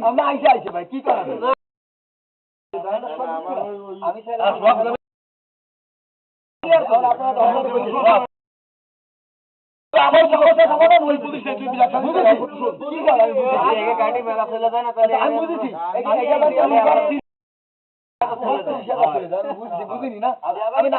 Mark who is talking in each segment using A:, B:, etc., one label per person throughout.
A: আমরা আইসে আইসে ভাই কি করা আমি আমার সমস্যা সমাধান ওই পুলিশ তুই বিলাস কি করা গাড়ি মেলা ফেলে দেয় না তাহলে আমি বুঝেছি বুঝিনি না আমি না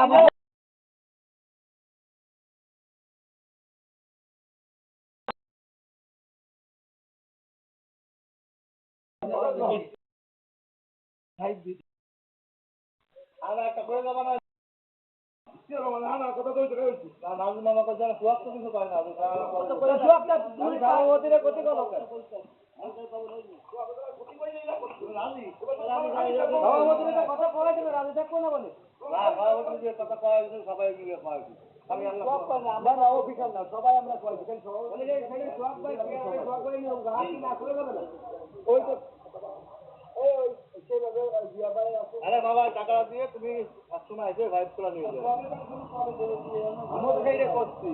A: একটা করে দেবো না কথা বলতে নাজু মামা কথা সুয়াক তো কিছু পায় না সুয়াকটা তুমি সভাপতিরে ক্ষতি করো সভাপতিরে কথা কয় দিবে রাজু থাকবো না বলে না সভাপতি যে কথা কয় সবাই মিলে কয় আমি আমরা না অফিসার না সবাই আমরা কয় দিই সুয়াক ভাই সুয়াক ভাই গাড়ি না করে দেবে না ওই তো আরে বাবা টাকা দিয়ে তুমি সময় এসে ভাইব করে নিয়ে যাও আমরা সেইটা করছি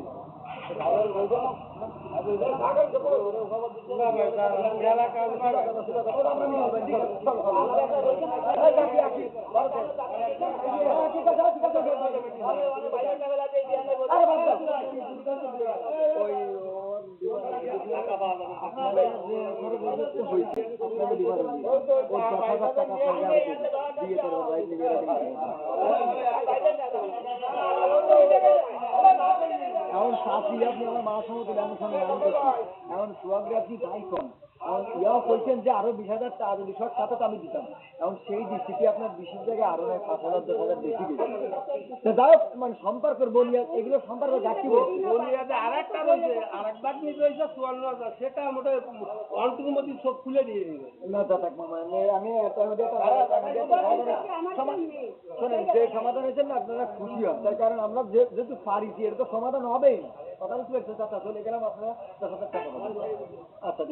A: এখন সাথী আপনি আমার মা সমুদ্র এখন সুয়াগ্রে আপনি যাই কম এখন ইয়াও বলছেন যে আরো 20,000 টাকা 20,000 টাকা তো আমি দিতাম এখন সেই দৃষ্টিতে আপনার 20,000 জায়গায় আরো 5,000 10,000 বেশি গেছে যাই হোক মানে সম্পর্কের বলিয়া এগুলো সম্পর্ক গাছি বলছি বলিয়াতে আরেকটা রয়েছে আরেকবার নিয়ে রয়েছে 54,000 সেটা মোটে অন্তিম মধ্যে সব খুলে দিয়ে দিবে না দাদা মামা আমি শোনেন যে সমাধান হয়েছে না আপনারা খুশি হন তার কারণ আমরা যেহেতু পারিছি এর তো সমাধান হবেই না কথা বুঝতে পারছেন চাচা চলে গেলাম আপনারা 10,000 টাকা আচ্ছা